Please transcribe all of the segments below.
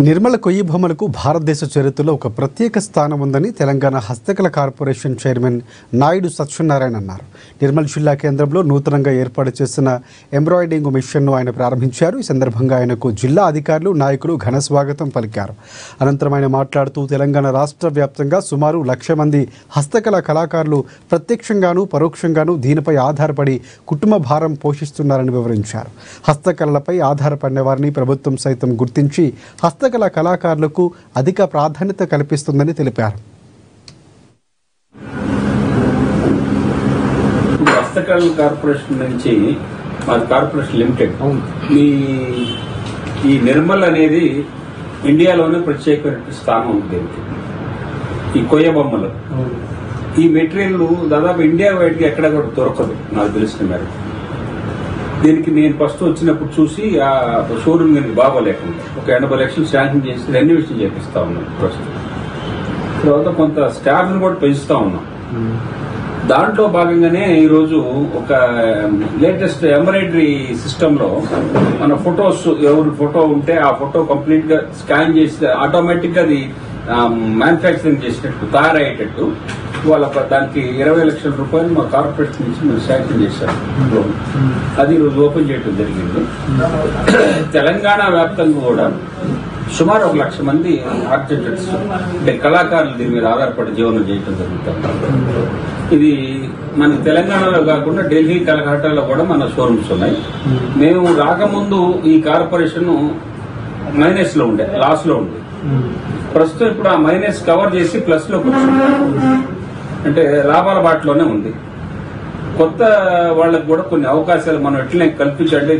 నిర్మల కొయ్యి బొమ్మలకు భారతదేశ చరిత్రలో ఒక ప్రత్యేక స్థానం ఉందని తెలంగాణ హస్తకళ కార్పొరేషన్ చైర్మన్ నాయుడు సత్యనారాయణ అన్నారు. నిర్మల్ జిల్లా కేంద్రంలో నూతనంగా ఏర్పాటు చేసిన ఎంబ్రాయిడింగ్ మిషన్ను ఆయన ప్రారంభించారు. ఈ సందర్భంగా ఆయనకు జిల్లా అధికారులు, నాయకులు ఘన స్వాగతం పలికారు. అనంతరం ఆయన మాట్లాడుతూ తెలంగాణ రాష్ట్ర వ్యాప్తంగా సుమారు 1,00,000 మంది హస్తకళ కళాకారులు ప్రత్యక్షంగానూ పరోక్షంగానూ దీనిపై ఆధారపడి కుటుంబ భారం పోషిస్తున్నారని వివరించారు. హస్తకళలపై ఆధారపడిన వారిని ప్రభుత్వం సైతం గుర్తించి హస్తకళ కళాకారులకు అధిక ప్రాధాన్యత కల్పిస్తుందని తెలిపారు. హస్తకళ కార్పొరేషన్ నుంచి మాది కార్పొరేషన్ లిమిటెడ్ ఈ నిర్మల్ అనేది ఇండియాలోనే ప్రత్యేకమైన స్థానం ఉంది. ఈ కొయ్య బొమ్మలు ఈ మెటీరియల్ దాదాపు ఇండియా వైడ్గా ఎక్కడ కూడా దొరకదు నాకు తెలిసిన మేరకు. దీనికి నేను ఫస్ట్ వచ్చినప్పుడు చూసి ఆ షోరూమ్ కానీ బాగోలేకుండా ఒక 80 లక్షలు శాంక్షన్ చేసి రెన్యువేషన్ చేపిస్తా ఉన్నాం. ప్రస్తుతం తర్వాత కొంత స్టాఫ్ని కూడా పెంచుతా ఉన్నాం. దాంట్లో భాగంగానే ఈరోజు ఒక లేటెస్ట్ ఎంబ్రాయిడరీ సిస్టమ్ లో మన ఫొటోస్ ఎవరి ఫోటో ఉంటే ఆ ఫోటో కంప్లీట్ గా స్కాన్ చేసి ఆటోమేటిక్ గా అది మ్యానుఫ్యాక్చరింగ్ చేసినట్టు తయారయ్యేటట్టు వాళ్ళ దానికి 20 లక్షల రూపాయలు మా కార్పొరేషన్ నుంచి మేము శాంక్షన్ చేశారు. అది ఈరోజు ఓపెన్ చేయడం జరిగింది. తెలంగాణ వ్యాప్తంగా కూడా సుమారు 1,00,000 మంది ఆర్టిస్ట్స్ అంటే కళాకారులు దీని మీద ఆధారపడి జీవనం చేయడం జరుగుతుంది. ఇది మన తెలంగాణలో కాకుండా ఢిల్లీ, కలకట్టాలో కూడా మన షోరూమ్స్ ఉన్నాయి. మేము రాకముందు ఈ కార్పొరేషన్ మైనస్ లో ఉండే, లాస్ లో ఉండే. ప్రస్తుతం ఇప్పుడు ఆ మైనస్ కవర్ చేసి ప్లస్ లోకి వచ్చింది, అంటే లాభాల బాటలోనే ఉంది. కొత్త వాళ్ళకు కూడా కొన్ని అవకాశాలు మనం ఎట్లనే కల్పించండి.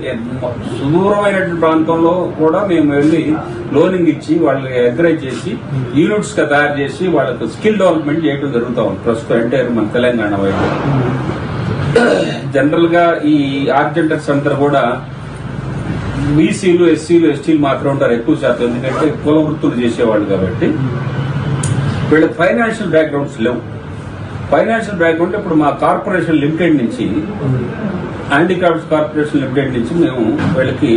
సుదూరమైనటువంటి ప్రాంతంలో కూడా మేము వెళ్లి లోనింగ్ ఇచ్చి వాళ్ళని ఎంకరేజ్ చేసి యూనిట్స్ గా తయారు చేసి వాళ్ళకు స్కిల్ డెవలప్మెంట్ చేయడం జరుగుతూ ఉంది ప్రస్తుతం ఎంటైర్ మన తెలంగాణ వైపు. జనరల్ గా ఈ ఆర్టిస్టర్స్ అంతా కూడా బీసీలు, ఎస్సీలు, ఎస్టీలు మాత్రం ఉంటారు ఎక్కువ శాతం. ఎందుకంటే కుల వృత్తులు చేసేవాళ్ళు కాబట్టి వీళ్ళకి ఫైనాన్షియల్ బ్యాక్గ్రౌండ్స్ లేవు. ఫైనాన్షియల్ బ్యాక్గ్రౌండ్ ఇప్పుడు మా కార్పొరేషన్ లిమిటెడ్ నుంచి, హ్యాండిక్రాఫ్ట్స్ కార్పొరేషన్ లిమిటెడ్ నుంచి మేము వీళ్ళకి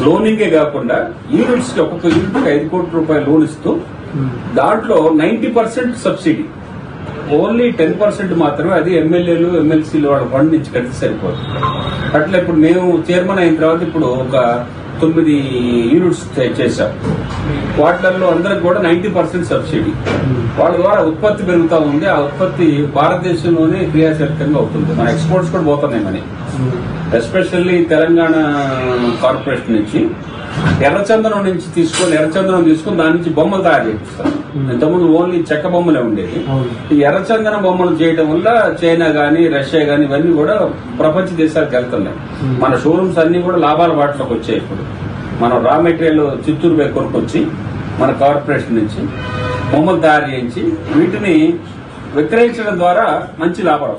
లోనింగే కాకుండా యూనిట్స్ కి ఒక్కొక్క యూనిట్ కి 5 కోట్ల రూపాయలు లోన్ ఇస్తూ దాంట్లో 90% సబ్సిడీ, ఓన్లీ 10% మాత్రమే అది ఎమ్మెల్యేలు, ఎమ్మెల్సీలు వాళ్ళ ఫండ్ నుంచి కడితే సరిపోతుంది. అట్లా ఇప్పుడు మేము చైర్మన్ అయిన తర్వాత ఇప్పుడు ఒక 9 యూనిట్స్ చేశాం. వాటిల్లో అందరికి కూడా 90% సబ్సిడీ. వాళ్ళ ద్వారా ఉత్పత్తి పెరుగుతూ ఉంది. ఆ ఉత్పత్తి భారతదేశంలోనే క్రియాశీలకంగా అవుతుంది. మన ఎక్స్పోర్ట్స్ కూడా పోతున్నాయి మనీ. ఎస్పెషల్లీ తెలంగాణ కార్పొరేషన్ నుంచి ఎర్రచందనం తీసుకొని దాని నుంచి బొమ్మలు తయారు చేపిస్తాం. ఇంతకుముందు ఓన్లీ చెక్క బొమ్మలే ఉండేది. ఈ ఎర్రచందనం బొమ్మలు చేయడం వల్ల చైనా గానీ, రష్యా గానీ ఇవన్నీ కూడా ప్రపంచ దేశాలకు వెళ్తున్నాయి. మన షోరూమ్స్ అన్ని కూడా లాభాల బాటలోకి వచ్చాయి. ఇప్పుడు మనం రా మెటీరియల్ చిత్తూరు పోయి కొనుక్కొచ్చి మన కార్పొరేషన్ నుంచి బొమ్మలు తయారు చేయించి వీటిని విక్రయించడం ద్వారా మంచి లాభాలు